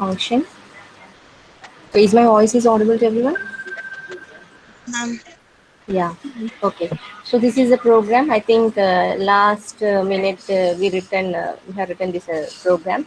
function. So is my voice is audible to everyone? Ma'am. Yeah. Okay. So this is a program. I think last minute we have written this program.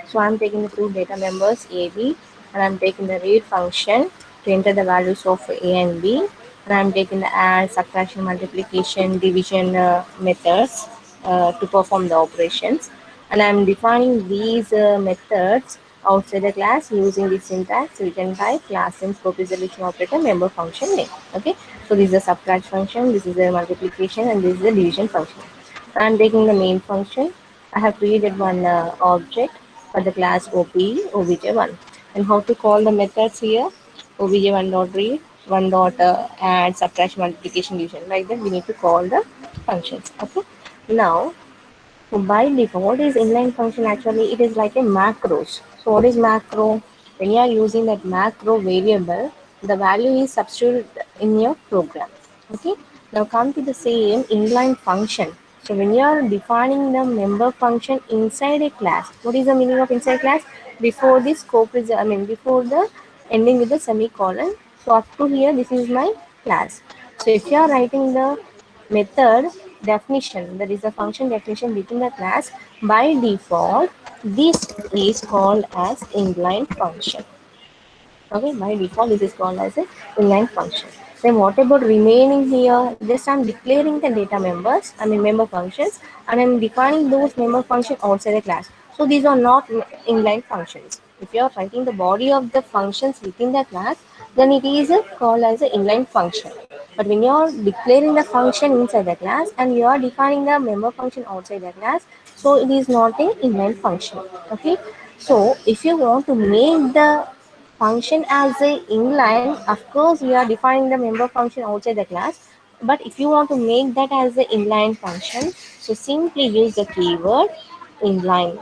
So I'm taking the two data members A, B, and I'm taking the read function to enter the values of A and B, and I'm taking the add, subtraction, multiplication, division methods to perform the operations, and I'm defining these methods outside the class using the syntax return type class name scope is the addition operator member function name. Okay, so this is a subtract function, this is a multiplication, and this is a division function. I'm taking the main function. I have created one object for the class obj1. And how to call the methods here? Obj1 dot read, 1 dot add, subtraction, multiplication, division. Like that, we need to call the functions. Okay. Now, by default, is inline function actually it is like a macros. So what is macro? When you are using that macro variable, the value is substituted in your program. Okay. Now come to the same inline function. So when you are defining the member function inside a class, what is the meaning of inside class? Before the scope is, I mean before the ending with the semicolon. So up to here, this is my class. So if you are writing the method definition, that is the function definition within the class, by default this is called as inline function. Okay, by default this is called as a inline function. Then what about remaining here? Just I'm declaring the data members, I mean member functions, and I'm defining those member function outside the class. So these are not inline functions. If you are writing the body of the functions within the class, then it is called as an inline function. But when you are declaring the function inside the class and you are defining the member function outside the class, so it is not a inline function. Okay. So if you want to make the function as a inline, of course we are defining the member function outside the class, but if you want to make that as an inline function, so simply use the keyword inline.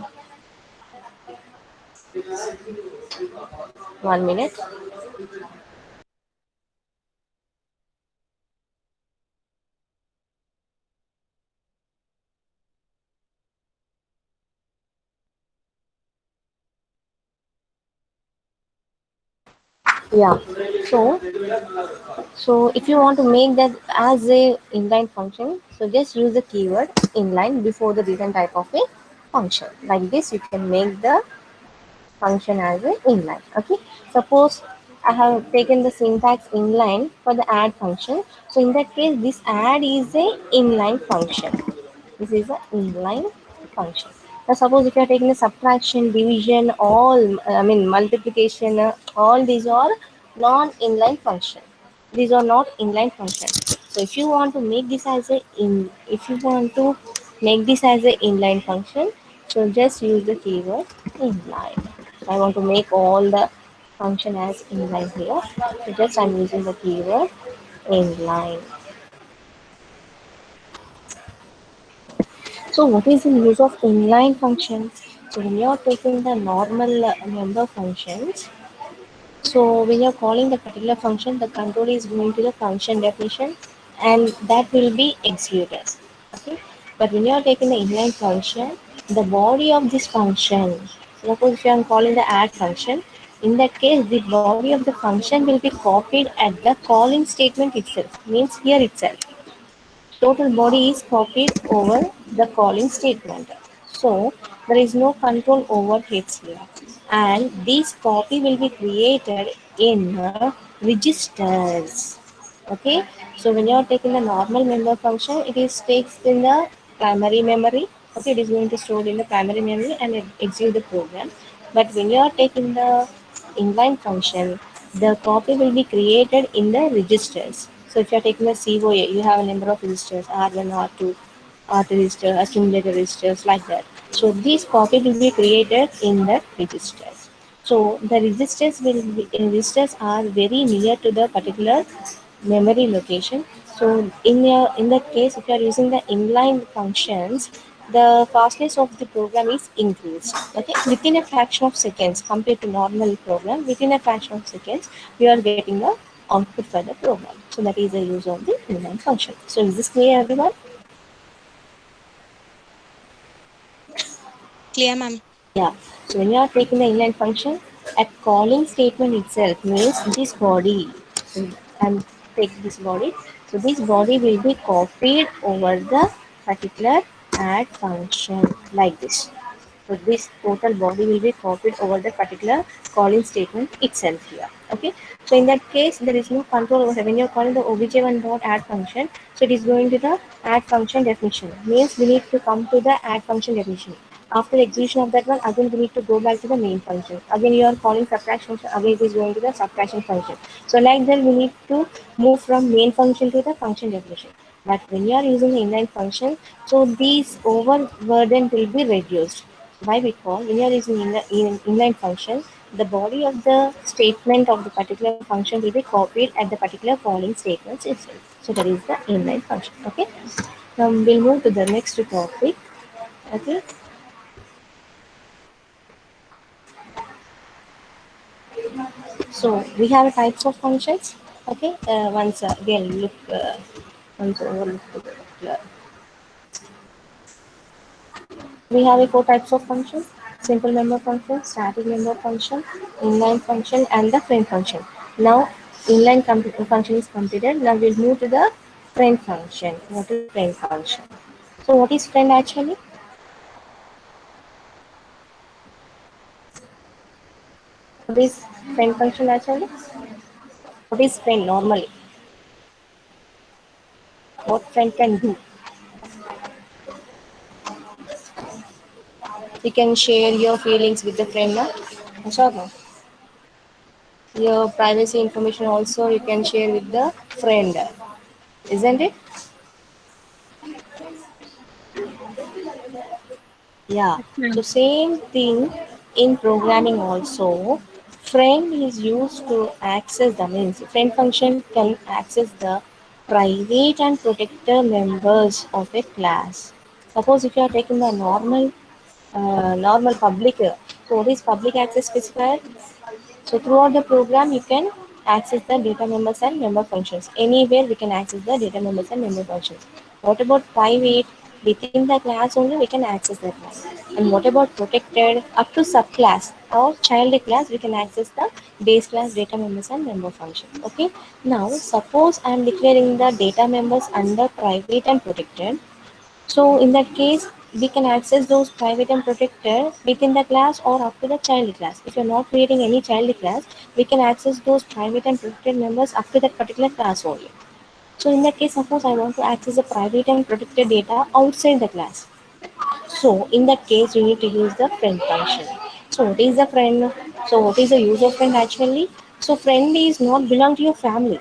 1 minute. Yeah. So if you want to make that as a inline function, so just use the keyword inline before the return type of a function. Like this you can make the function as a inline. Okay, suppose I have taken the syntax inline for the add function. So in that case, this add is a inline function. This is an inline function. Now suppose if you are taking the subtraction, division, all I mean multiplication, all these are non-inline function. These are not inline functions. So if you want to make this as a if you want to make this as a inline function, so just use the keyword inline. I want to make all the function as inline here. So just I'm using the keyword inline. So what is the use of inline functions? So when you're taking the normal member functions, so when you're calling the particular function, the control is going to the function definition and that will be executed. Okay. But when you're taking the inline function, the body of this function, suppose if I'm calling the add function, in that case the body of the function will be copied at the calling statement itself, means here itself. Total body is copied over the calling statement. So there is no control over hits here. And this copy will be created in registers. Okay. So when you are taking the normal member function, it is takes in the primary memory. Okay, it is going to store in the primary memory and execute the program. But when you are taking the inline function, the copy will be created in the registers. So if you are taking a COA, you have a number of registers R1, R2, R2 register, accumulator registers like that. So these copy will be created in the registers. So the registers are very near to the particular memory location. So in that case, if you are using the inline functions, the fastness of the program is increased. Okay, within a fraction of seconds compared to normal program, within a fraction of seconds, we are getting the output for the program. So that is the use of the inline function. So is this clear, everyone? Clear, ma'am. Yeah. So when you are taking the inline function, A calling statement itself means this body, and take this body. So this body will be copied over the particular add function like this. So this total body will be copied over the particular calling statement itself here. Okay. So in that case, there is no control over when you're calling the obj1 dot add function. So it is going to the add function definition. Means we need to come to the add function definition. After execution of that one, again we need to go back to the main function. Again you are calling subtraction function. Again it is going to the subtraction function. So like that we need to move from main function to the function definition. But when you are using the inline function, so these overburden will be reduced. Why? Because when you are using inline function, the body of the statement of the particular function will be copied at the particular calling statements itself. So that is the inline function. Okay. We'll move to the next topic. Okay. So we have types of functions. Okay. Once again look once overlook the particular. We have four types of functions: simple member function, static member function, inline function, and the friend function. Now, function is completed. Now we'll move to the friend function. What is friend function? So, what is friend actually? What is friend function actually? What is friend normally? What friend can do? You can share your feelings with the friend, no? Sure, no? Your privacy information also you can share with the friend, isn't it? Yeah, Yes, ma'am. so same thing in programming also. Friend is used to access the means. Friend function can access the private and protected members of a class. Suppose if you are taking the normal public, so what is public access specifier? So throughout the program, you can access the data members and member functions. Anywhere we can access the data members and member functions. What about private? Within the class only we can access that class. And what about protected? Up to subclass or child class, we can access the base class data members and member functions. Okay. Now suppose I am declaring the data members under private and protected. So in that case, we can access those private and protected within the class or up to the child class. If you're not creating any child class, we can access those private and protected members up to that particular class only. So in that case, suppose I want to access the private and protected data outside the class. So in that case, you need to use the friend function. So what is the friend? So what is the use of friend actually? So friend is not belong to your family.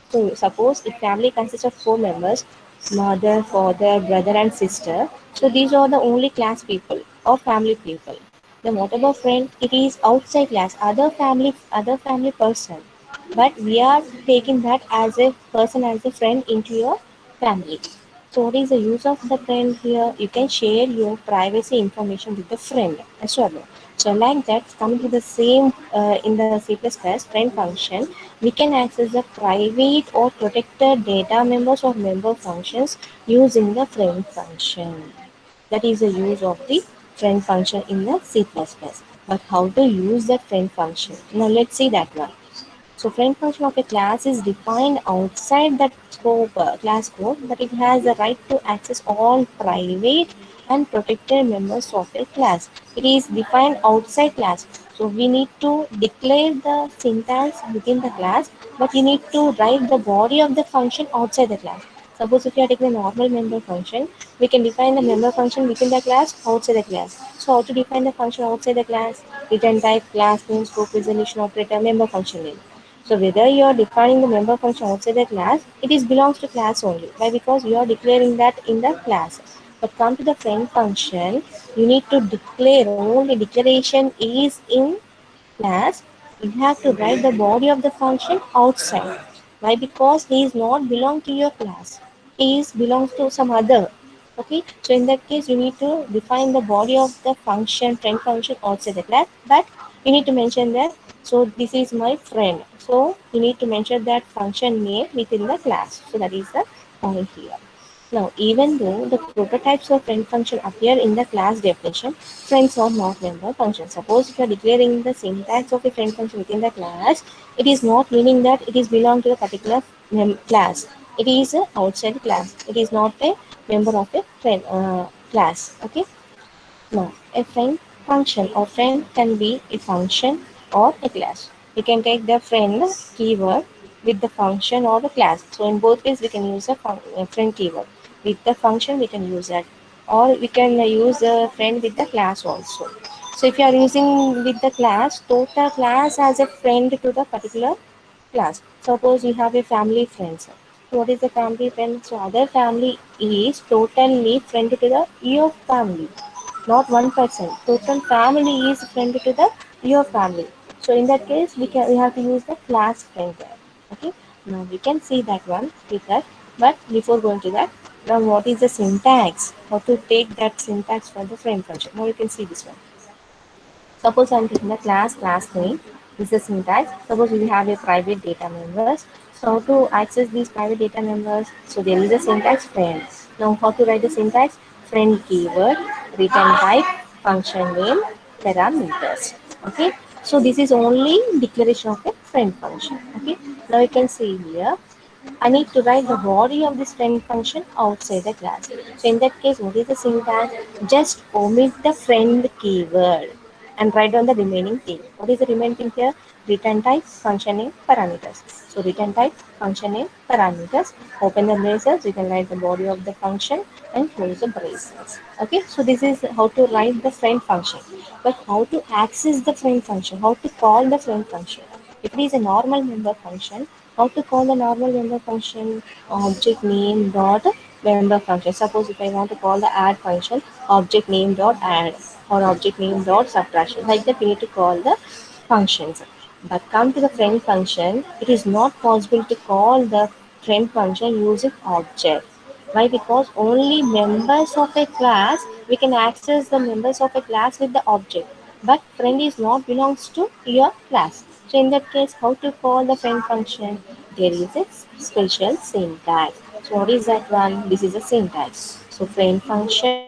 So suppose if family consists of four members, mother, father, brother and sister. So these are the only class people or family people. Then what about friend? It is outside class, other family person. But we are taking that as a person as a friend into your family. So what is the use of the friend here? You can share your privacy information with the friend. Sure. So like that, coming to the same in the C++ friend function, we can access the private or protected data members or member functions using the friend function. That is the use of the friend function in the C++. But how to use that friend function? Now let's see that one. So friend function of a class is defined outside that scope, class scope, but it has the right to access all private and protected members of a class. It is defined outside class. So we need to declare the syntax within the class, but you need to write the body of the function outside the class. Suppose if you are taking a normal member function, we can define the member function within the class, outside the class. So how to define the function outside the class? Return type, class name, scope, resolution operator, member function name. So whether you are defining the member function outside the class, it is belongs to class only. Why? Because you are declaring that in the class. But come to the friend function, you need to declare only declaration is in class. You have to write the body of the function outside. Why? Because he is not belong to your class. He is belongs to some other. Okay. So in that case, you need to define the body of the function, friend function outside the class. But you need to mention that. So this is my friend. So you need to mention that function name within the class. So that is the point here. Now, even though the prototypes of friend function appear in the class definition, friends are not member functions. Suppose if you are declaring the syntax of a friend function within the class, it is not meaning that it is belong to a particular class. It is a outside class. It is not a member of a friend class. Okay. Now, a friend function or friend can be a function or a class. We can take the friend keyword with the function or the class. So in both ways, we can use a friend keyword. With the function, we can use that, or we can use a friend with the class also. So if you are using with the class, total class as a friend to the particular class. Suppose you have a family friends. So what is the family friend? So other family is totally friend to the your family, not one person. Total family is friend to the your family. So in that case, we have to use the class friend there. Okay. Now we can see that one with that. But before going to that, now what is the syntax? How to take that syntax for the friend function? Now you can see this one. Suppose I'm taking the class name. This is syntax. Suppose we have a private data members. So how to access these private data members? So there is a syntax friend. Now how to write the syntax? Friend keyword, return type, function name, parameters. Okay. So this is only declaration of a friend function. Okay. Now you can see here I need to write the body of this friend function outside the class. So in that case, what is the syntax? Just omit the friend keyword and write down the remaining thing. What is the remaining thing here? Return type, function name, parameters. So return type, function name, parameters. Open the braces, you can write the body of the function and close the braces. Okay, so this is how to write the friend function. But how to access the friend function? How to call the friend function? If it is a normal member function, how to call the normal member function? Object name dot member function. Suppose if I want to call the add function, object name dot add or object name dot subtraction. Like that, we need to call the functions. But come to the friend function, it is not possible to call the friend function using object. Why? Because only members of a class, we can access the members of a class with the object. But friend is not belongs to your class. So in that case, how to call the friend function? There is a special syntax. So what is that one? This is a syntax. So friend function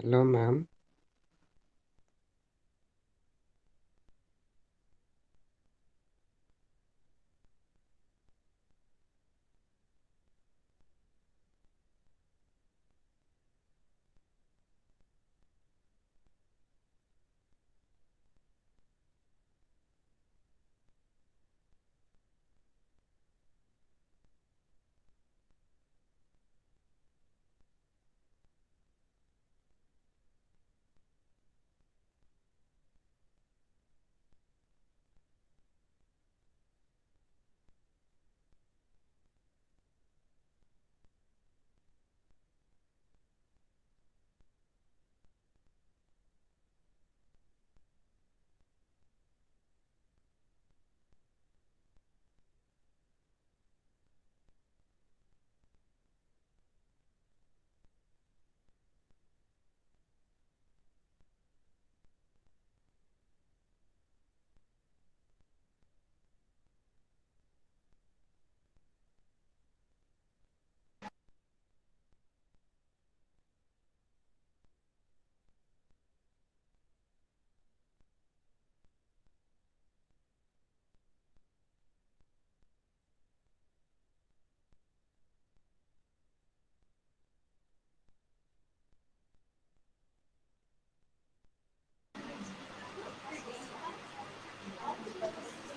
Hello, ma'am.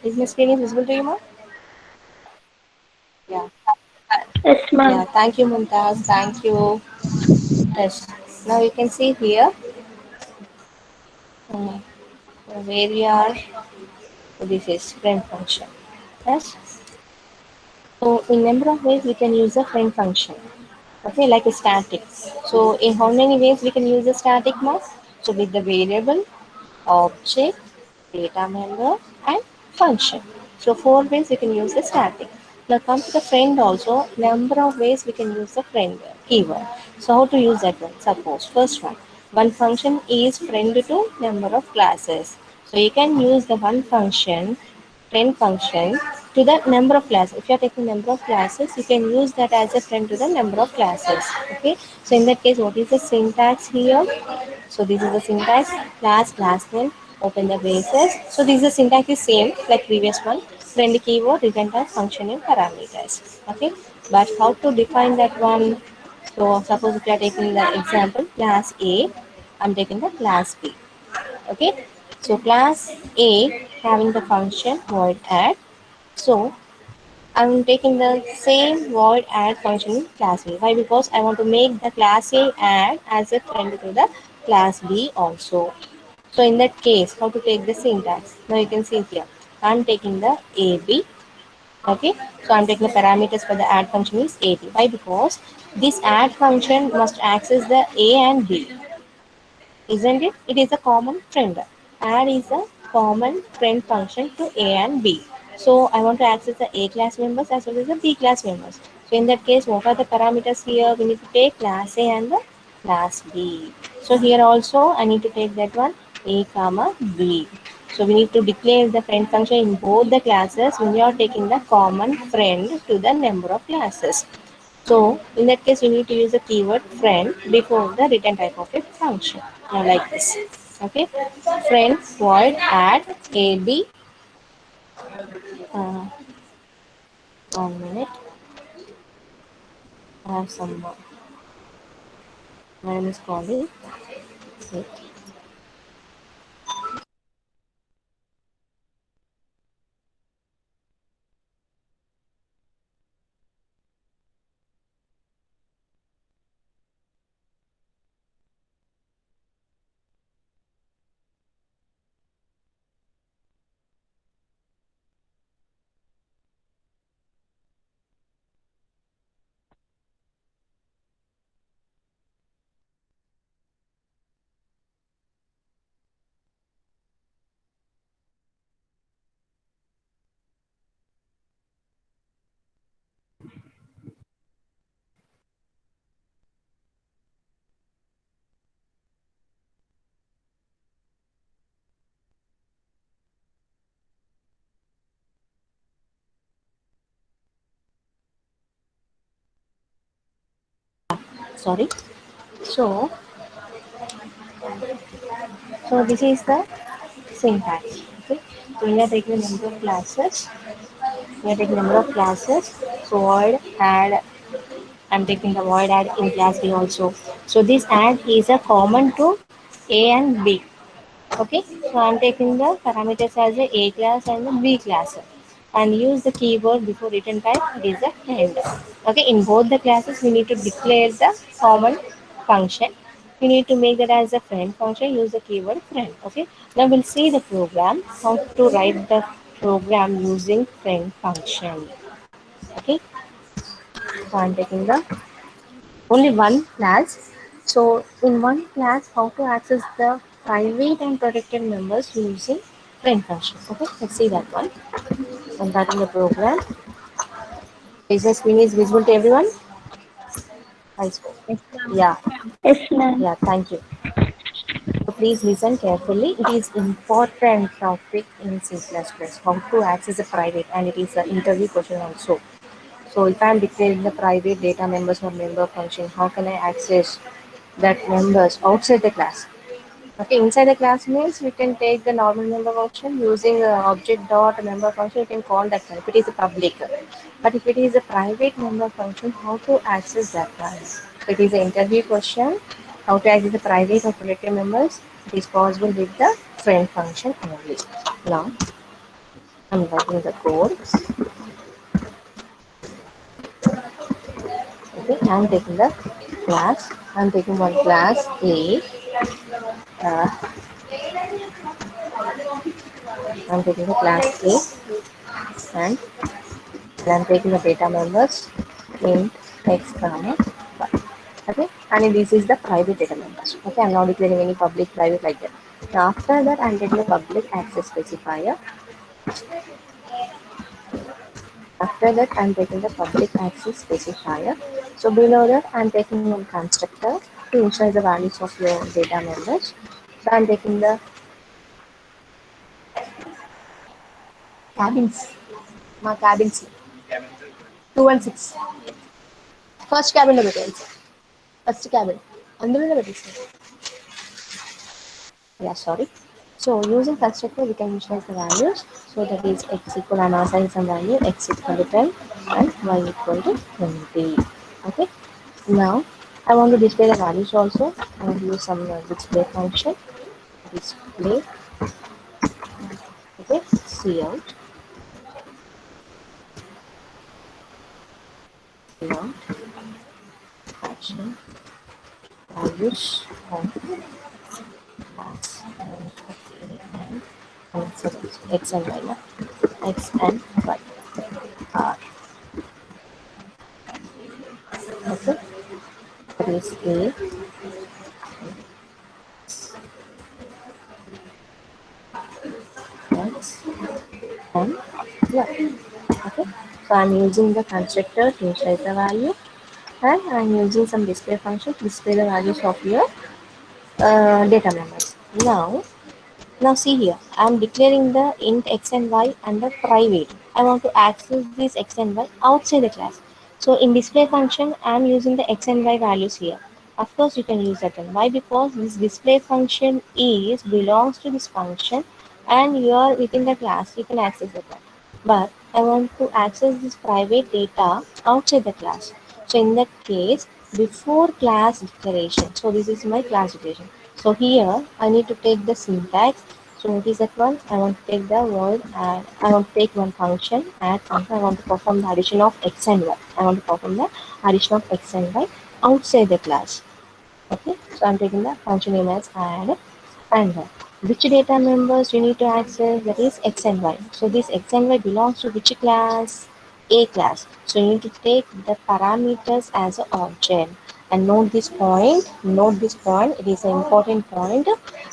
Is my screen is visible to you, ma'am? Yeah. Yes, ma'am. Yeah. Thank you, Mumtaz. Thank you. Yes. Now you can see here uh, where we are. This is friend function. Yes. So in number of ways we can use the friend function. Okay, like a static. So in how many ways we can use the static mark? So with the variable, object, data member, and function. So four ways we can use the static. Now come to the friend also. Number of ways we can use the friend keyword. So how to use that one? Suppose first one function is friend to number of classes. So you can use the one function friend function to the number of classes. If you are taking number of classes, you can use that as a friend to the number of classes. Okay. So in that case, what is the syntax here? So this is the syntax class name, open the braces. So this is the syntax is same like previous one. Friend keyword, return type, function name, parameters. Okay. But how to define that one? So suppose if you are taking the example class A, I'm taking the class B. Okay, so class A having the function void add. So I'm taking the same void add function in class B. Why? Because I want to make the class A add as a friend to the class B also. So in that case, how to take the syntax? Now you can see here. I'm taking the AB. Okay, so I'm taking the parameters for the add function is AB. Why? Because this add function must access the A and B, isn't it? It is a common friend. Add is a common friend function to A and B. So I want to access the A class members as well as the B class members. So in that case, what are the parameters here? We need to take class A and the class B. So here also I need to take that one A comma B. So we need to declare the friend function in both the classes when you are taking the common friend to the number of classes. So in that case, you need to use the keyword friend before the return type of a function. Now like this. Okay. Friend void add AB. Uh, 1 minute. I have some. My name is calling. Wait. Sorry. So so this is the syntax. Okay. So we are taking the number of classes. We are taking number of classes. So void add. I'm taking the void add in class B also. So this add is a common to A and B. Okay, so I'm taking the parameters as a class and the B class and use the keyword before return type. It is a friend. Okay, in both the classes we need to declare the common function. We need to make that as a friend function. Use the keyword friend. Okay, now we'll see the program how to write the program using friend function. Okay, so I'm taking the only one class. So in one class, how to access the private and protected members using friend function. Okay, let's see that one. And that in the program. Is the screen is visible to everyone? I spoke. Yes, ma'am. Yeah, Yes, ma'am. yeah, thank you. So please listen carefully. It is important topic in C++. How to access the private and it is an interview question also. So if I am declaring the private data members or member function, how can I access that members outside the class? Okay, inside the class means we can take the normal member function using object dot member function. You can call that one if it is a public. But if it is a private member function, how to access that one? So it is an interview question. How to access the private or protected members? It is possible with the friend function only. Now, I'm writing the code. Okay, I'm taking the class. I'm taking one class A. Uh, I'm taking the class A, and I'm taking the data members int x comma y. Okay, and this is the private data members. Okay, I'm not declaring any public private like that. Now after that, I'm taking a public access specifier. After that, I'm taking the public access specifier. So below that, I'm taking one constructor to initialize the values of your data members. So I'm taking the cabins. My cabins 216. First cabin లో పెట్టేయండి sir. First cabin అందులోనే పెట్టేసారు. Yeah, sorry. So using constructor, we can initialize the values. So that is x equal and assign some value x equal to 10 and y equal to 20. Okay. Now I want to display the values also. I want to use some display function. Display. Okay. Cout action values of class and so x and y. X and y are okay. That is a x and y. Okay, so I'm using the constructor to initialize the value, and I'm using some display function to display the values of your data members. Now see here, I'm declaring the int x and y under private. I want to access these x and y outside the class. So in display function, I'm using the x and y values here. Of course, you can use that one. Why? Because this display function is belongs to this function, and you are within the class. You can access that one. But I want to access this private data outside the class. So in that case, before class declaration. So this is my class declaration. So here I need to take the syntax. So what is that one? I want to take the word and I want to take one function, add function. I want to perform the addition of x and y. I want to perform the addition of x and y outside the class. Okay, so I'm taking the function name as add and which data members you need to access, that is x and y. So this x and y belongs to which class? A class. So you need to take the parameters as an object. And note this point, it is an important point.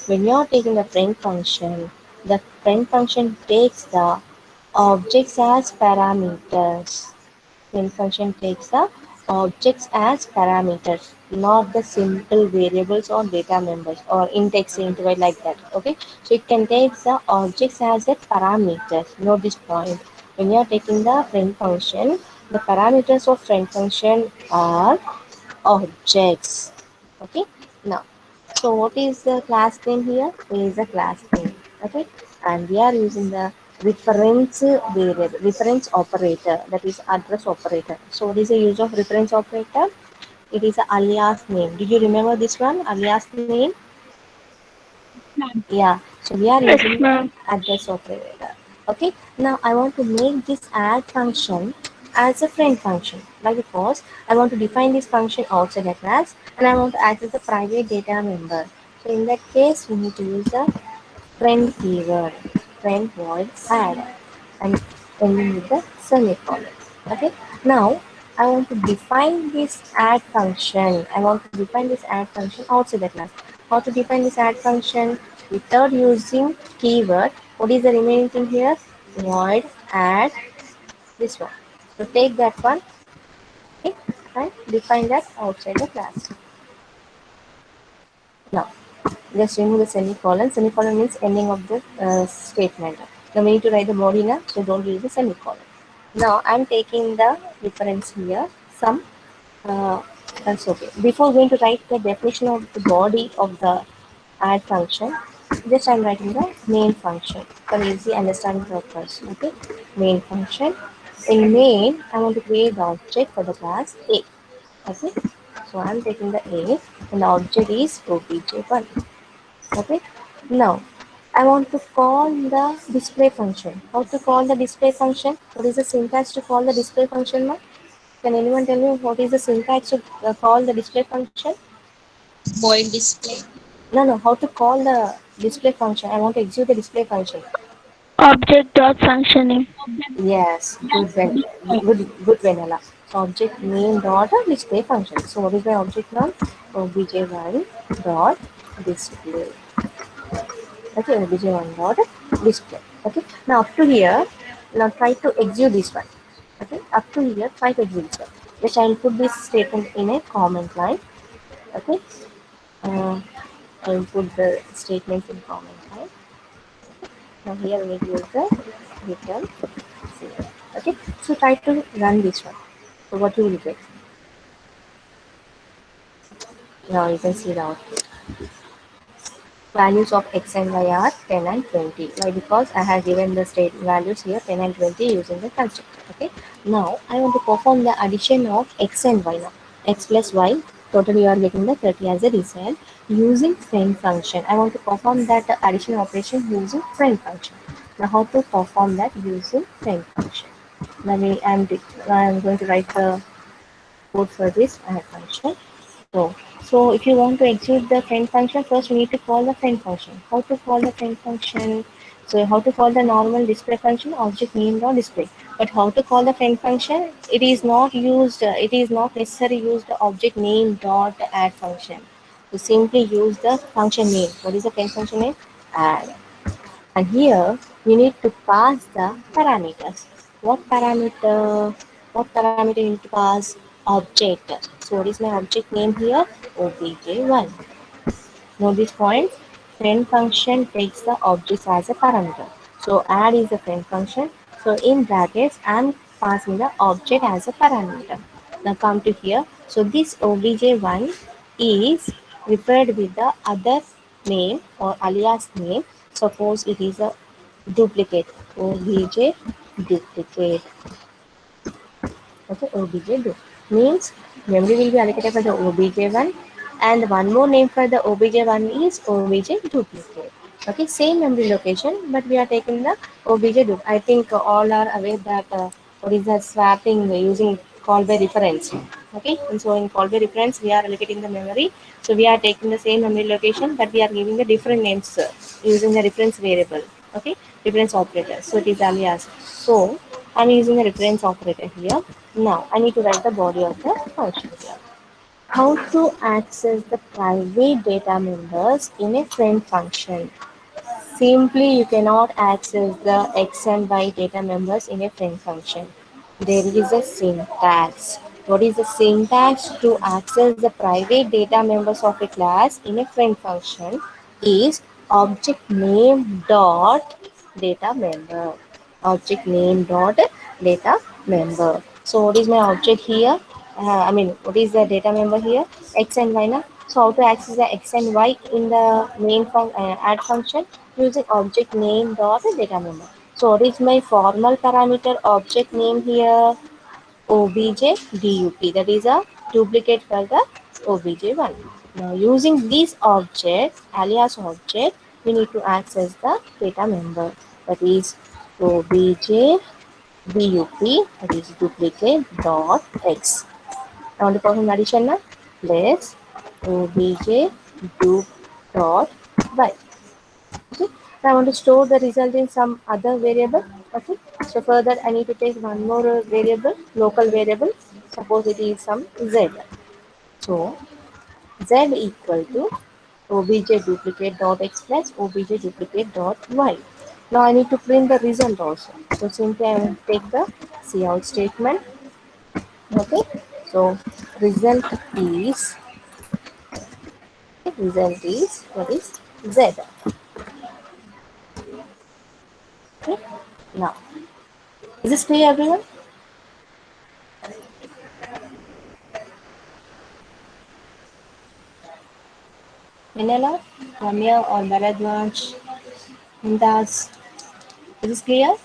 When you are taking the friend function takes the objects as parameters. Main function takes the objects as parameters, not the simple variables or data members or int x, int y like that. Okay, so it can take the objects as the parameters. Note this point. When you are taking the friend function, the parameters of friend function are objects. Okay, now so what is the class name here? It is a class name. Okay, and we are using the reference variable, reference operator, that is address operator. So what is the use of reference operator? It is a alias name. Did you remember this one? Alias name? Yeah. So we are Yes, using the ma'am. address operator. Okay. Now I want to make this add function as a friend function. Why? Because I want to define this function outside the class and I want to access the private data member. So in that case, we need to use the friend keyword, friend void add, and ending with the semicolon. Okay. Now I want to define this add function. I want to define this add function outside the class. How to define this add function without using keyword? What is the remaining thing here? Void add this one. So take that one, okay, and define that outside the class. Now just remove the semicolon. Semicolon means ending of the statement. Now we need to write the body now, so don't use the semicolon. Now I'm taking the reference here. Some that's okay. Before going to write the definition of the body of the add function, just I'm writing the main function for easy understanding purpose. Okay, main function. In main, I want to create the object for the class A. Okay, so I'm taking the A, and the object is obj1. Okay, now I want to call the display function. How to call the display function? What is the syntax to call the display function now? Can anyone tell me what is the syntax to call the display function? Void display. No, no. How to call the display function? I want to execute the display function. Object dot functioning. Yes, good vanilla. So object name dot display function. So what is my object now? Obj1 dot display. Okay, obj1 dot display. Okay. Now up to here, now try to execute this one. Okay, up to here, try to execute this one. Just I will put this statement in a comment line. Okay. Uh, I will put the statements in comment line. Now here we use the return. Okay, so try to run this one. So what you will get? Now you can see the output. Values of x and y are 10 and 20. Why? Because I have given the state values here 10 and 20 using the constructor. Okay. Now I want to perform the addition of x and y now. X plus y, total you are getting the 30 as a result using friend function. I want to perform that addition operation using friend function. Now how to perform that using friend function? Now I am going to write the code for this function. So if you want to execute the friend function, first we need to call the friend function. How to call the friend function? So how to call the normal display function object name dot display. But how to call the friend function? It is not used. It is not necessary use the object name dot add function. You simply use the function name. What is the friend function name? Add. And here you need to pass the parameters. What parameter? What parameter you need to pass? Object. So what is my object name here? Obj1. Note this point. Friend function takes the objects as a parameter. So add is the friend function. So in brackets, I'm passing the object as a parameter. Now come to here. So this obj1 is referred with the other name or alias name. Suppose it is a duplicate. Obj duplicate. Okay, obj2 means memory will be allocated for the obj1 and one more name for the obj1 is obj duplicate. Okay, same memory location but we are taking the obj duplicate. I think all are aware that what is the swapping using call by reference. Okay, and so in call by reference we are allocating the memory. So we are taking the same memory location but we are giving the different names using the reference variable. Okay, reference operator. So it is alias. So I'm using a reference operator here. Now I need to write the body of the function here. How to access the private data members in a friend function? Simply, you cannot access the x and y data members in a friend function. There is a syntax. What is the syntax to access the private data members of a class in a friend function? Is object name dot data member. Object name dot data member. So what is my object here? What is the data member here? X and Y now. So how to access the X and Y in the add function? Using object name dot data member. So what is my formal parameter object name here? Obj dup. That is a duplicate for the obj1. Now using this object, alias object, we need to access the data member. That is obj dup. That is duplicate dot x. I want to perform addition now. Let's obj dup dot y. Okay. Now I want to store the result in some other variable. Okay. So for that I need to take one more variable, local variable. Suppose it is some z. So z equal to obj duplicate dot x plus obj duplicate dot y. Now I need to print the result also. So simply I will take the cout statement. Okay. So result is what is z. Okay. Now is this clear everyone? Manila, Ramya or Bharadwaj, Mumtaz. Is this clear?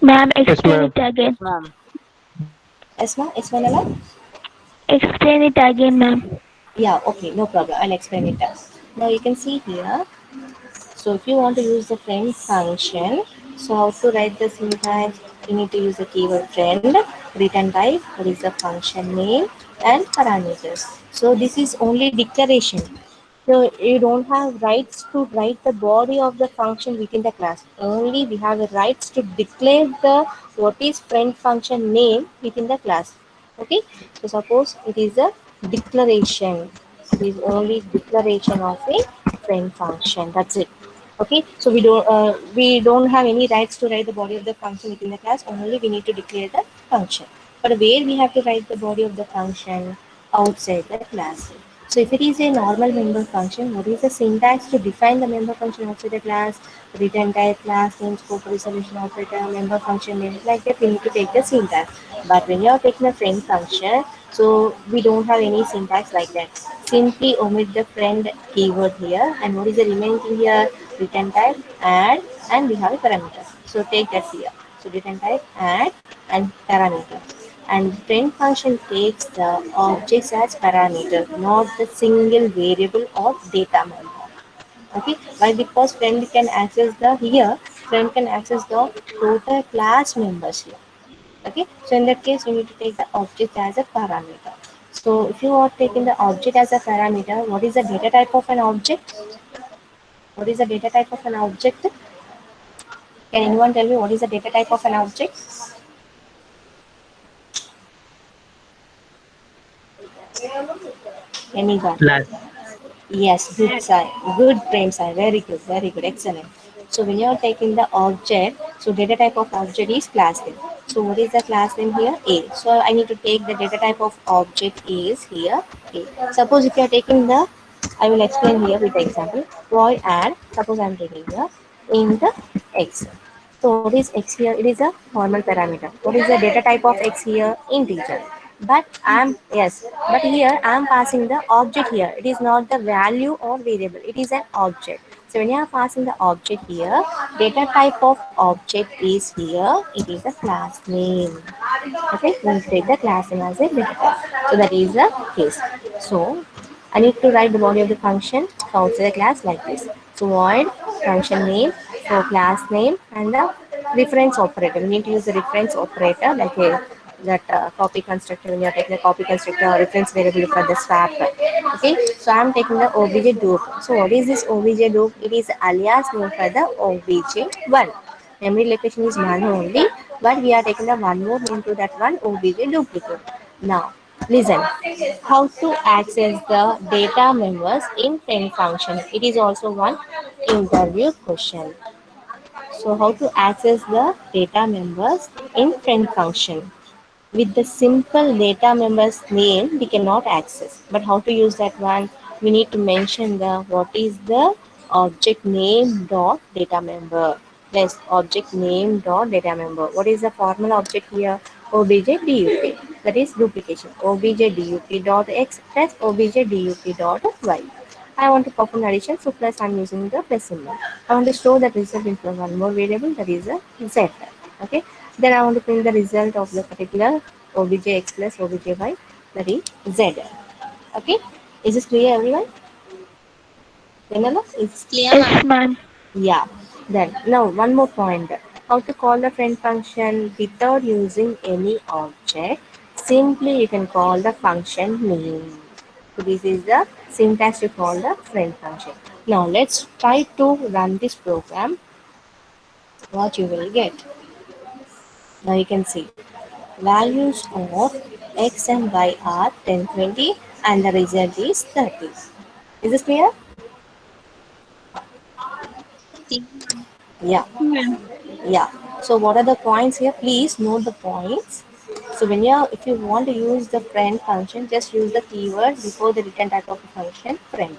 Ma'am, Yes, explain ma'am. it again. Esma? Is Manila? Explain it again, ma'am. Yeah, okay, no problem. I'll explain it. Now you can see here. So if you want to use the friend function, so how to write the syntax? You need to use the keyword friend, return type, what is the function name, and parameters. So this is only declaration. So you don't have rights to write the body of the function within the class. Only we have the rights to declare the what is friend function name within the class. Okay. So suppose it is a declaration. It is only declaration of a friend function. That's it. Okay. So we don't have any rights to write the body of the function within the class. Only we need to declare the function. But where we have to write the body of the function outside the class. So if it is a normal member function, what is the syntax to define the member function outside the class? Return type, class name, scope, resolution operator, member function name, like that we need to take the syntax. But when you are taking a friend function, so we don't have any syntax like that. Simply omit the friend keyword here, and what is the remaining thing here? Return type, add, and we have a parameter. So take that here. So return type, add, and parameter. And friend function takes the objects as parameter, not the single variable or data member. Okay, why? Because friend can access the here, friend can access the total class members here. Okay, so in that case, you need to take the object as a parameter. So if you are taking the object as a parameter, what is the data type of an object? What is the data type of an object? Can anyone tell me what is the data type of an object? Anyone? Class. Yes, good side. Good frame side. Very good. Very good. Excellent. So when you are taking the object, so data type of object is class name. So what is the class name here? A. So I need to take the data type of object is here A. Suppose if you are taking the, I will explain here with the example. Void add. Suppose I am taking here in the X. So what is X here? It is a formal parameter. What is the data type of X here? Integer. But but here I am passing the object here. It is not the value or variable. It is an object. So when you are passing the object here, data type of object is here. It is a class name. Okay, we take the class name as a data type. So that is the case. So I need to write the body of the function outside the class like this. So void function name, so class name, and the reference operator. We need to use the reference operator like a that copy constructor when you are taking the copy constructor or reference variable for the swap. Okay, so I am taking the obj loop. So what is this obj loop? It is alias name for the obj1. Memory location is one only, but we are taking the one more into that one obj duplicate. Now listen, how to access the data members in friend function. It is also one interview question. So how to access the data members in friend function? With the simple data members name we cannot access, but how to use that one? We need to mention the what is the object name dot data member. Yes, object name dot data member. What is the formal object here? Obj dup, that is duplication. Obj dup dot x plus obj dup dot y. I want to perform addition, so plus I'm using the plus symbol. I want to store that result into one more variable, that is a z. Okay. Then I want to print the result of the particular obj x plus obj y, that is z. Okay. Is this clear, everyone? Remember? Is Clear, Yes, ma'am. ma'am. yeah. Then now one more point. How to call the friend function without using any object? Simply you can call the function name. So this is the syntax to call the friend function. Now let's try to run this program. What you will get. Now you can see values of x and y are 10, 20, and the result is 30. Is this clear? Clear, ma'am. Yeah. Ma'am. Yeah. So what are the points here? Please note the points. So when you if you want to use the friend function, just use the keyword before the return type of the function friend.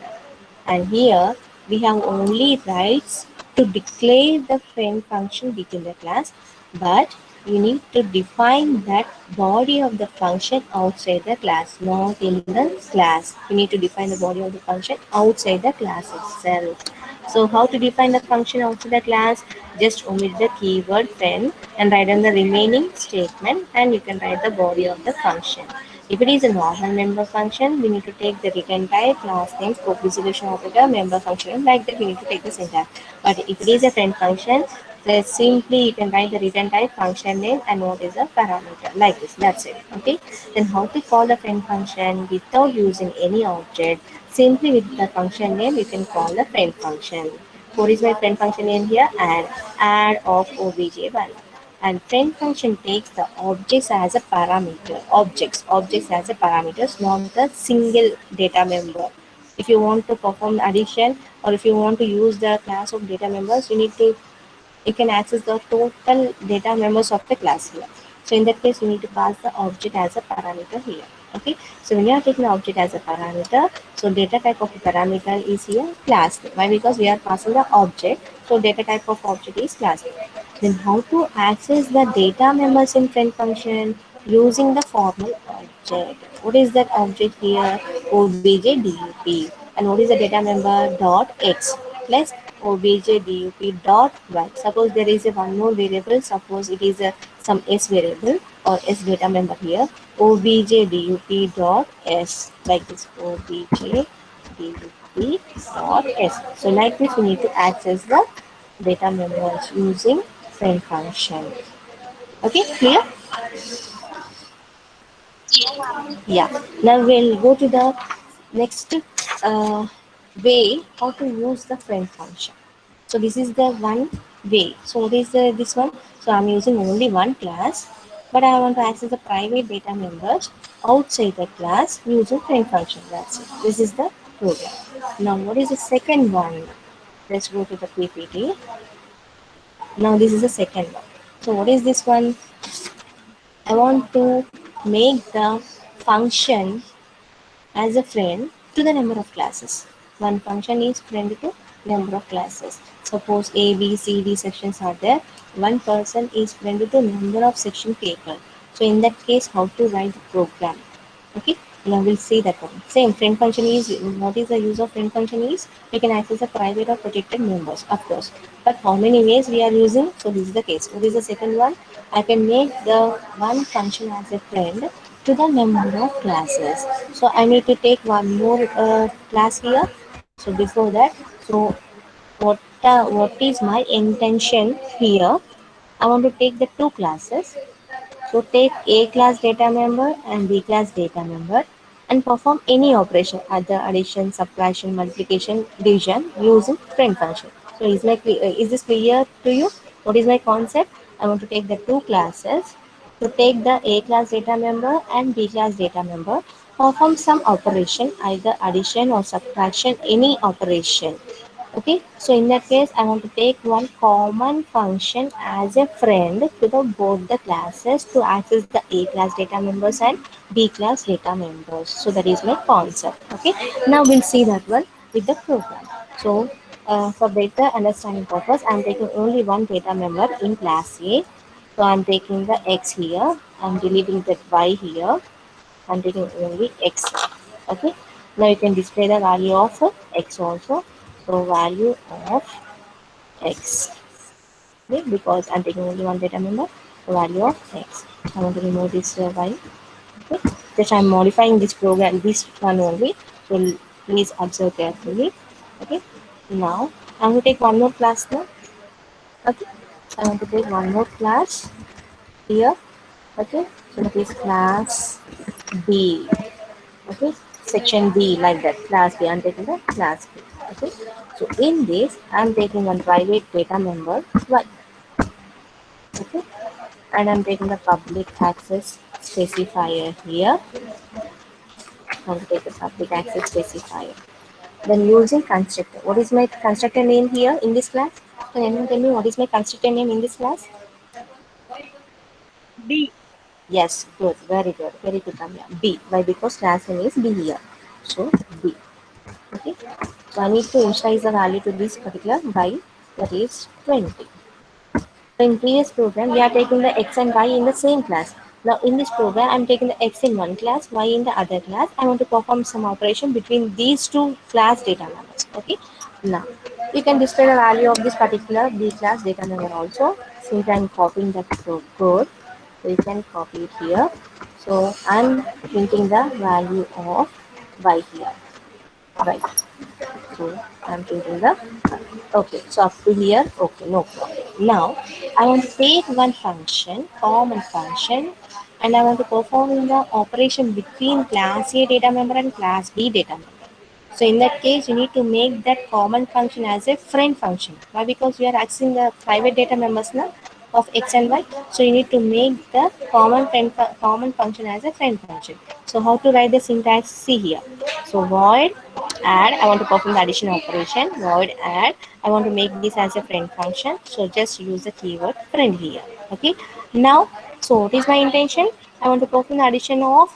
And here we have only rights to declare the friend function within the class, but you need to define that body of the function outside the class, not in the class. You need to define the body of the function outside the class itself. So how to define the function outside the class? Just omit the keyword friend and write down the remaining statement, and you can write the body of the function. If it is a normal member function, we need to take the return type, class name, scope resolution operator, member function, like that we need to take the syntax. But if it is a friend function, then simply you can write the return type, function name, and what is the parameter, like this. That's it. Okay. Then how to call the friend function without using any object? Simply with the function name, you can call the friend function. What is my friend function name here? Add of obj1, and friend function takes the objects as a parameter, objects as a parameters, not the single data member. If you want to perform addition, or if you want to use the class of data members, you can access the total data members of the class here. So in that case, you need to pass the object as a parameter here. Okay. So when you are taking the object as a parameter, so data type of the parameter is here class. Why? Because we are passing the object. So data type of object is class. Then how to access the data members in friend function using the formal object. What is that object here? Obj dup. And what is the data member? Dot x plus obj dot y. Suppose there is a one more variable. Suppose it is a some s variable or s data member here. Obj dot s, like this. Obj dot s. So like this, we need to access the data members using friend function. Okay, clear? Yes, ma'am. Yeah. Now we'll go to the next uh, way how to use the friend function. So this is the one way. So what is this one? So I'm using only one class, but I want to access the private data members outside the class using friend function. That's it. This is the program. Now what is the second one? Let's go to the PPT. Now this is the second one. So what is this one? I want to make the function as a friend to the number of classes. One function is friend to number of classes. Suppose A, B, C, D sections are there. One person is friend to number of section people. So in that case, how to write the program? Okay, now we'll see that one. Same friend function is, what is the use of friend function is, we can access the private or protected members, of course. But how many ways we are using? So this is the case. What is the second one? I can make the one function as a friend to the number of classes. So I need to take one more class here. So before that, so what is my intention here? I want to take the two classes. So take A class data member and B class data member and perform any operation, other addition, subtraction, multiplication, division using friend function. So is this clear to you? What is my concept? I want to take the two classes. To take the A class data member and B class data member, perform some operation, either addition or subtraction, any operation. Okay, so in that case, I want to take one common function as a friend to the both the classes to access the A class data members and B class data members. So that is my concept. Okay, now we'll see that one with the program. So for better understanding purpose, I'm taking only one data member in class A. So I'm taking the X here. I'm deleting that Y here. I'm taking only X. Okay. Now you can display the value of X also. So value of X. Okay, because I'm taking only one data member, the value of X. I want to remove this Y. Okay. Just I'm modifying this program, this one only. So please observe carefully. Okay. Now I'm going to take one more class now. Okay. I want to take one more class here. Okay. So that is class B. Okay, section B, like that, class B. I'm taking the class B. Okay, so in this I'm taking one private data member Y. Okay, and I'm taking the public access specifier here. I'm going to take the public access specifier. Then using constructor, what is my constructor name here in this class? Can anyone tell me what is my constructor name in this class? B. Yes, good, very good, Ramya. B. Why? Because class name is B here. So B. Okay, so I need to initialize the value to this particular y, that is 20. So in previous program we are taking the x and y in the same class. Now in this program I'm taking the x in one class, y in the other class. I want to perform some operation between these two class data members. Okay, now you can display the value of this particular b class data member also, since I'm copying that code. So you can copy it here. So I'm printing the value of y here. Right. So I'm printing the okay. So up to here, okay, no problem. Now I want to take one function, common function, and I want to perform the operation between class A data member and class B data member. So in that case, you need to make that common function as a friend function. Why? Because we are accessing the private data members now of x and y. So you need to make the common function as a friend function. So how to write the syntax? See here. So void add. I want to perform the addition operation. Void add. I want to make this as a friend function. So just use the keyword friend here. Okay. Now, so what is my intention? I want to perform the addition of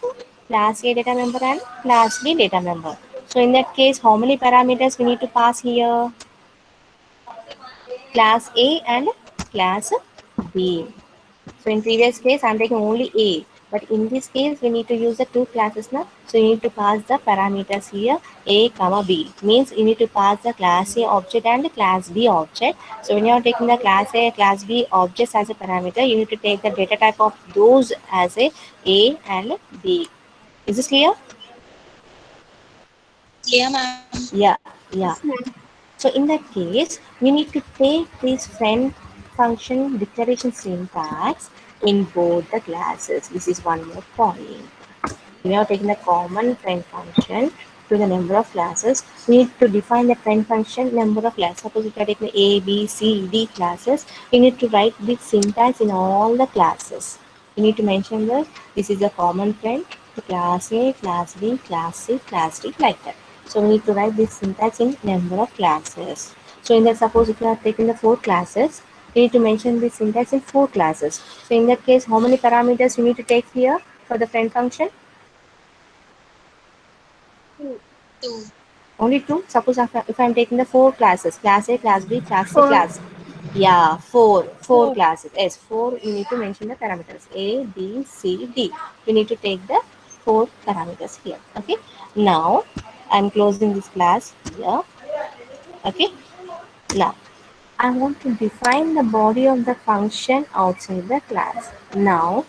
class A data member and class B data member. So in that case, how many parameters we need to pass here? Class A and class B. So in previous case, I'm taking only A. But in this case, we need to use the two classes now. So you need to pass the parameters here, A, comma B. Means you need to pass the class A object and class B object. So when you are taking the class A, class B objects as a parameter, you need to take the data type of those as A and B. Is this clear? Yeah, ma'am. Yeah, yeah. So in that case, we need to take this friend function declaration syntax in both the classes. This is one more point. We are taking the common friend function to the number of classes. We need to define the friend function number of classes. Suppose if you are taking A, B, C, D classes, you need to write this syntax in all the classes. You need to mention that this is a common friend to class A, class B, class C, class D, like that. So we need to write this syntax in number of classes. So in that, suppose if you are taking the four classes, you need to mention this syntax in four classes. So in that case, how many parameters you need to take here for the friend function? Two. Only two. Suppose if I'm taking the four classes, class A, class B, class C, Four. class. Yeah, four Four. classes. Yes, four. You need to mention the parameters A, B, C, D. You need to take the four parameters here. Okay. Now I'm closing this class here. Okay. Now I want to define the body of the function outside the class. Now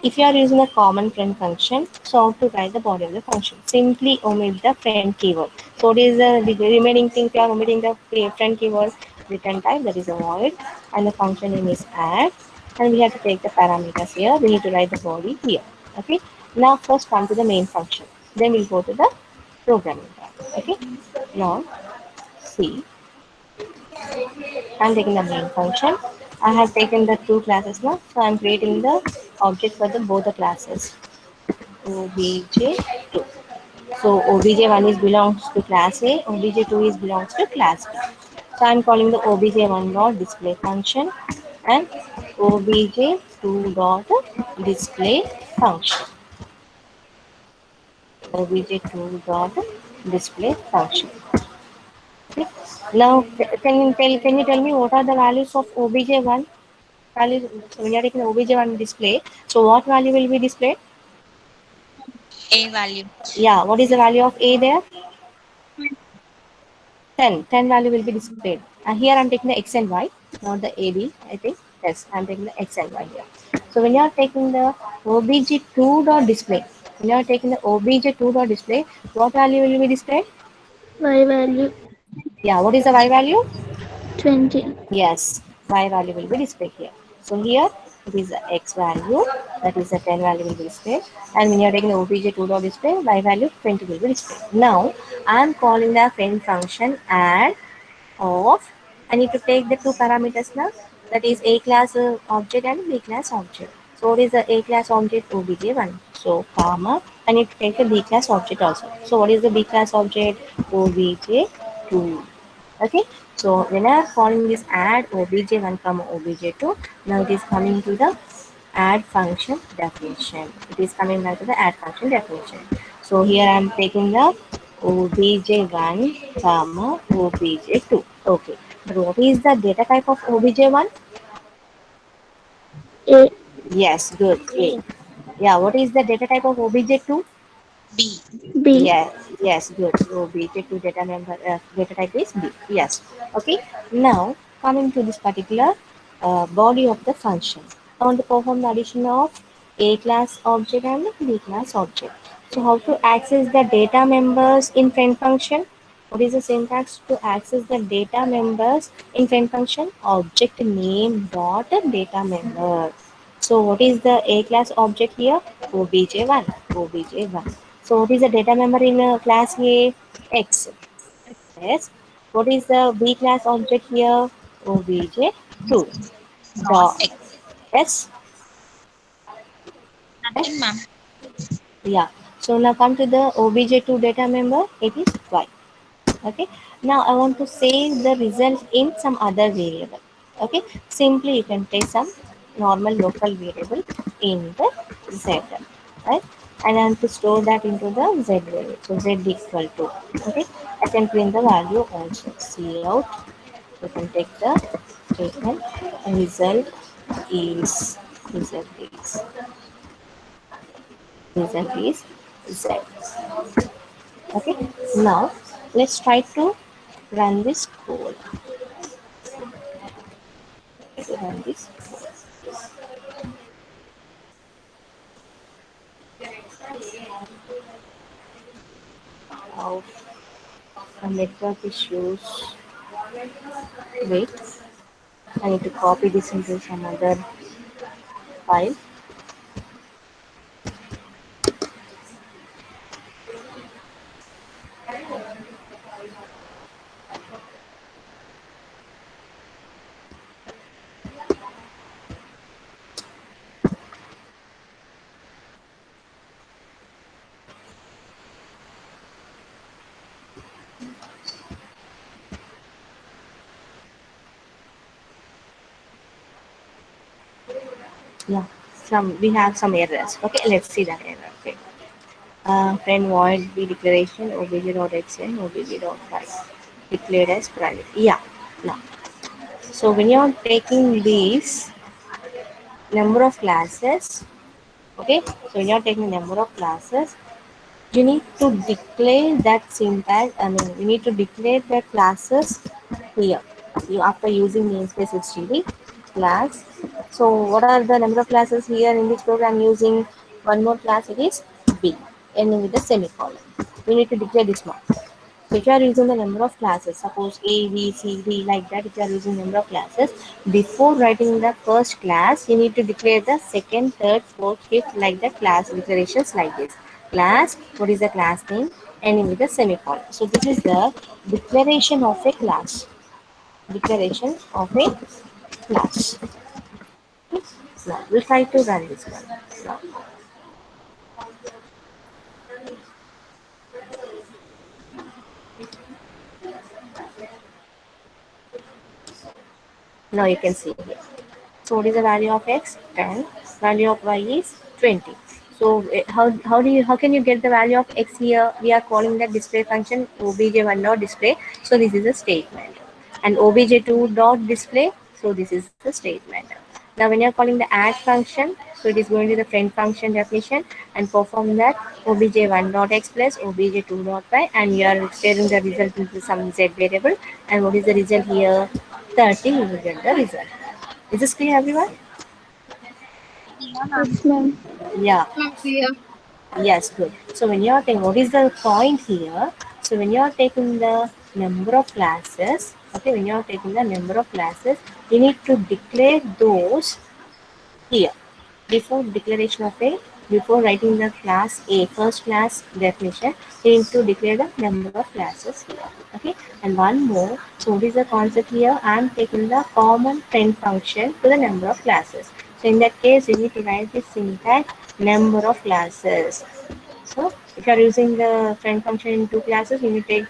if you are using a common friend function, so how to write the body of the function? Simply omit the friend keyword. So what is the remaining thing? If you are omitting the friend keyword, return type, that is a void, and the function name is add, and we have to take the parameters here. We need to write the body here. Okay. Now first come to the main function. Then we'll go to the programming part. Okay. Now see, I'm taking the main function. I have taken the two classes now, so I'm creating the object for the both the classes. obj2. So obj1 is belongs to class A, obj2 is belongs to class B. So I'm calling the obj1 dot display function and obj2 dot display function. obj2 dot display function. Okay. Now can you tell me what are the values of obj1 values? So when you are taking obj1 display, so what value will be displayed? A value. Yeah, what is the value of A there? 10 value will be displayed. Here I'm taking the x and y, not the a b. I think. Yes, I'm taking the x and y here. So when you are taking the obj2 dot display, when you are taking the obj2 dot display, what value will be displayed? Y value Yeah, what is the y value? 20. Yes, y value will be displayed here. So here it is the x value, that is the 10 value will be displayed. And when you are taking the obj2 dot display, y value 20 will be displayed. Now I'm calling the friend function add of, I need to take the two parameters now, that is A class object and B class object. So what is the A class object? obj1. So comma, I need to take the B class object also. So what is the B class object? obj2. Okay. So when I am calling this add obj1 comma obj2, now it is coming to the add function definition. It is coming back to the add function definition. So here I am taking the obj1 comma obj2. Okay. But what is the data type of obj1? A. Yes, good. A. Yeah, what is the data type of obj2? B. B. Yes, yes, good. obj2 data type is B. Yes. Okay. Now coming to this particular body of the function, I want to perform the addition of A class object and the B class object. So how to access the data members in friend function? What is the syntax to access the data members in friend function? Object name dot data member. So what is the A class object here? obj1, obj1. So what is the data member in class A? X. Yes. What is the B class object here? obj2 Not dot X. s. Nothing, ma'am. Yeah. So now come to the obj2 data member. It is y. Okay. Now I want to save the result in some other variable. Okay. Simply you can take some normal local variable in the z. Right. And I want to store that into the z variable. So z equal to. Okay. I can print the value also. See out. You can take the statement. Result is result is result is z. Okay, now let's try to run this code. Run this out some network issues. Wait, I need to copy this into some other file. Yeah, some we have some errors. Okay, let's see that error. Okay, friend void b declaration obj.xn obj.y declared as private. Yeah, now so when you're taking these number of classes, okay, so when you're taking number of classes, you need to declare that syntax. I mean, you need to declare the classes here. You after using namespace HTTP class. So, what are the number of classes here in this program using? One more class, it is B, ending with a semicolon. We need to declare this one. So if you are using the number of classes, suppose A, B, C, D, like that, if you are using number of classes, before writing the first class, you need to declare the second, third, fourth, fifth, like the class declarations like this. Class, what is the class name? Ending with a semicolon. So this is the declaration of a class. Declaration of a class. Now we'll try to run this one. Now, now you can see here. So what is the value of x? 10. Value of y is 20. So how can you get the value of x here? We are calling that display function obj1 dot display. So this is a statement. And obj2 dot display. So this is the statement. Now when you are calling the add function, so it is going to the friend function definition and perform that obj1 dot x plus obj2 dot y, and you are sharing the result into some z variable. And what is the result here? 30, you will get the result. Is this clear, everyone? Yeah, ma'am. Yes, ma'am. Yeah. Ma'am, clear. Yes, good. So when you are taking, what is the point here? So when you are taking the number of classes, okay, when you are taking the number of classes, you need to declare those here before declaration of a, before writing the class A first class definition, you need to declare the number of classes here. Okay, and one more. So what is the concept here? I am taking the common friend function to the number of classes. So in that case, you need to write the syntax number of classes. So if you are using the friend function in two classes, you need to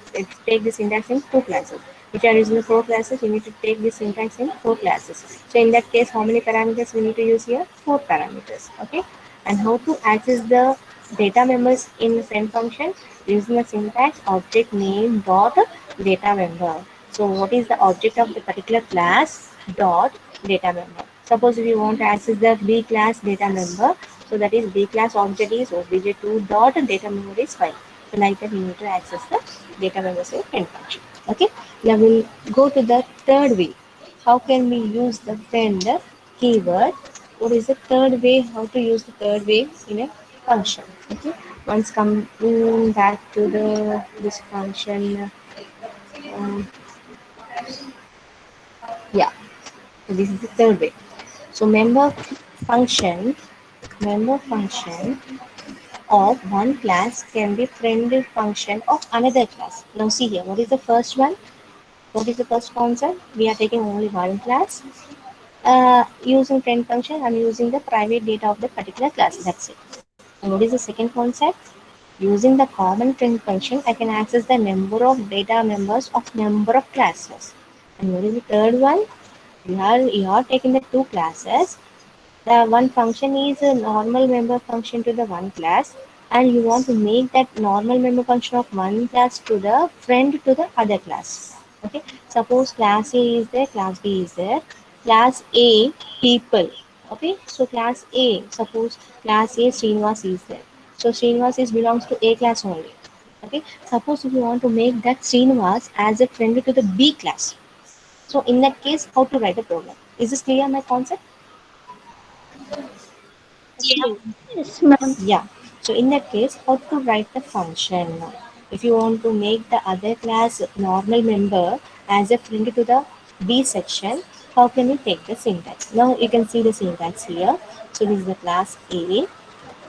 take the syntax in two classes. If you are using the four classes, you need to take the syntax in four classes. So in that case, how many parameters we need to use here? Four parameters. Okay. And how to access the data members in the friend function? Using the syntax object name dot data member. So what is the object of the particular class dot data member? Suppose if you want to access the B class data member, so that is B class object is obj2 dot data member is fine. So like that, we need to access the data members in friend function. Okay. Now we'll go to the third way. How can we use the friend keyword what is the third way? How to use the third way in a function? Okay. Once coming back to the this function, um, yeah. So this is the third way. So function, member function of one class can be friend function of another class. Now see here, what is the first one? What is the first concept? We are taking only one class. Using friend function, I'm using the private data of the particular class. That's it. And what is the second concept? Using the common friend function, I can access the number of data members of number of classes. And what is the third one? You are taking the two classes. The one function is a normal member function to the one class, and you want to make that normal member function of one class to the friend to the other class. Okay, suppose class A is there, class B is there, class A people. Okay, so class A, suppose class A Srinivas is there. So Srinivas is belongs to A class only. Okay, suppose if you want to make that Srinivas as a friend to the B class. So in that case, how to write the program? Is this clear my concept? Clear. Yes, ma'am. Yeah. So in that case, how to write the function? If you want to make the other class normal member as a friend to the B section, how can you take the syntax? Now you can see the syntax here. So this is the class A,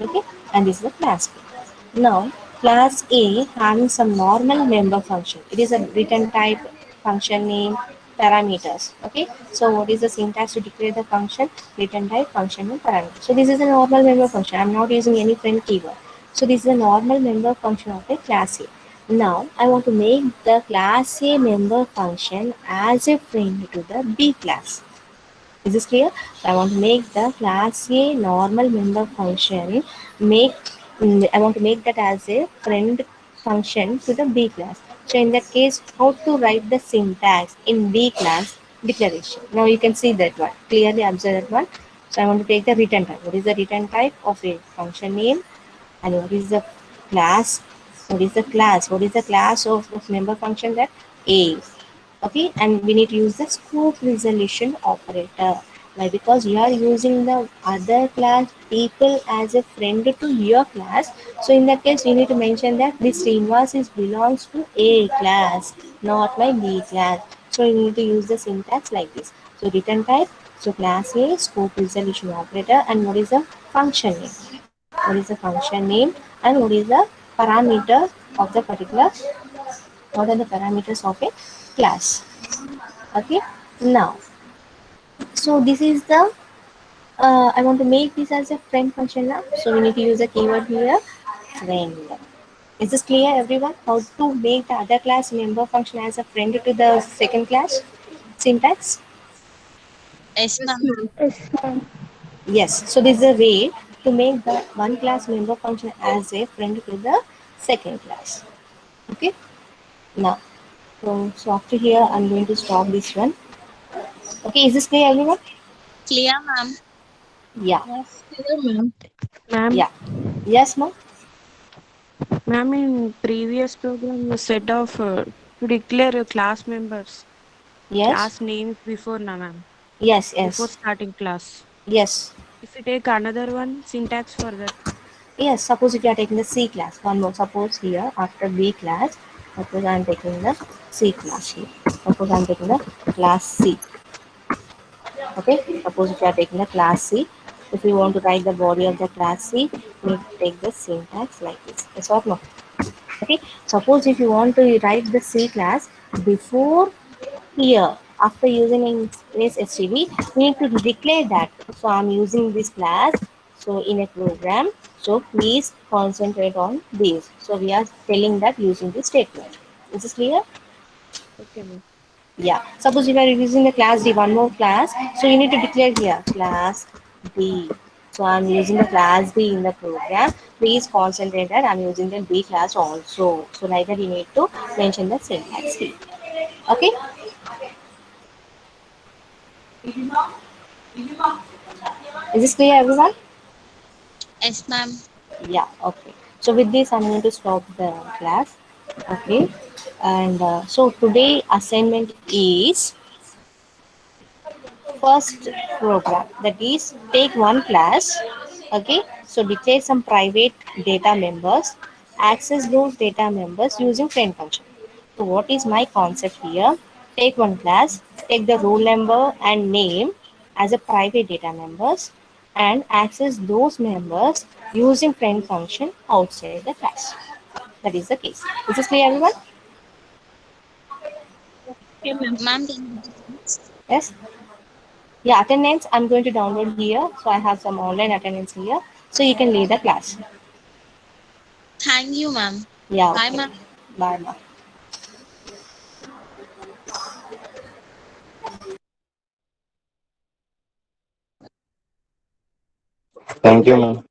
okay, and this is the class B. Now, class A having some normal member function. It is a return type, function name, parameters. Okay. So what is the syntax to declare the function? Return type, function name, parameter. So this is a normal member function. I'm not using any friend keyword. So this is a normal member function of a class A. Now I want to make the class A member function as a friend to the B class. Is this clear? So I want to make the class A normal member function. Make I want to make that as a friend function to the B class. So in that case, how to write the syntax in B class declaration? Now you can see that one. Clearly observe that one. So I want to take the return type. What is the return type of a function name? And what is the class? What is the class? What is the class of member function? That A. Okay, and we need to use the scope resolution operator. Why? Because you are using the other class people as a friend to your class. So in that case, you need to mention that this Srinivas is belongs to A class, not my B class. So you need to use the syntax like this. So return type, so class A, scope resolution operator, and what is the function name? What is the function name? And what is the parameter of the particular, what are the parameters of a class? Okay, now, so this is the I want to make this as a friend function now, so we need to use a keyword here, friend. Is this clear everyone, how to make the other class member function as a friend to the second class syntax? Yes, Yes, ma'am. ma'am. Yes, ma'am. Yes, so this is a way to make the one class member function as a friend to the second class. Okay, now, so after here I'm going to stop this one. Okay, is this clear everyone? Clear, ma'am. Yeah. Yes, clear, ma'am. Ma'am, Yeah. Yes, ma'am. ma'am, in previous program you said of to declare your class members, Yes. class names before na ma'am, Yes. before Yes. starting class. Yes. If you take another one, syntax for that. Yes. Suppose if you are taking the C class, one more. Suppose here after B class, suppose I am taking the C class here. Suppose I am taking the class C. Okay. Suppose if you are taking the class C, if you want to write the body of the class C, you need to take the syntax like this. Yes or no? Okay. Suppose if you want to write the C class before here, after using in place std, we need to declare that. So I'm using this class. So in a program, so please concentrate on this. So we are telling that using this statement. Is this clear? Okay, ma'am. Yeah. Suppose if you are using the class D, one more class, so you need to declare here class D. So I'm using the class D in the program. Please concentrate that I'm using the D class also. So like that you need to mention the syntax here. Okay. Is this clear everyone? Yes, ma'am. Yeah, okay. So with this, I'm going to stop the class. Okay. And so today assignment is first program, that is take one class. Okay, so declare some private data members, access those data members using friend function. So what is my concept here? Take one class, take the roll number and name as a private data members, and access those members using friend function outside the class. That is the case. Is this clear, everyone? Okay, ma'am. Ma'am, can you repeat? Yes. Yeah, attendance I'm going to download here. So I have some online attendance here. So you can leave the class. Thank you, ma'am. Yeah, Bye, okay. ma'am. Bye bye. Thank you, ma'am.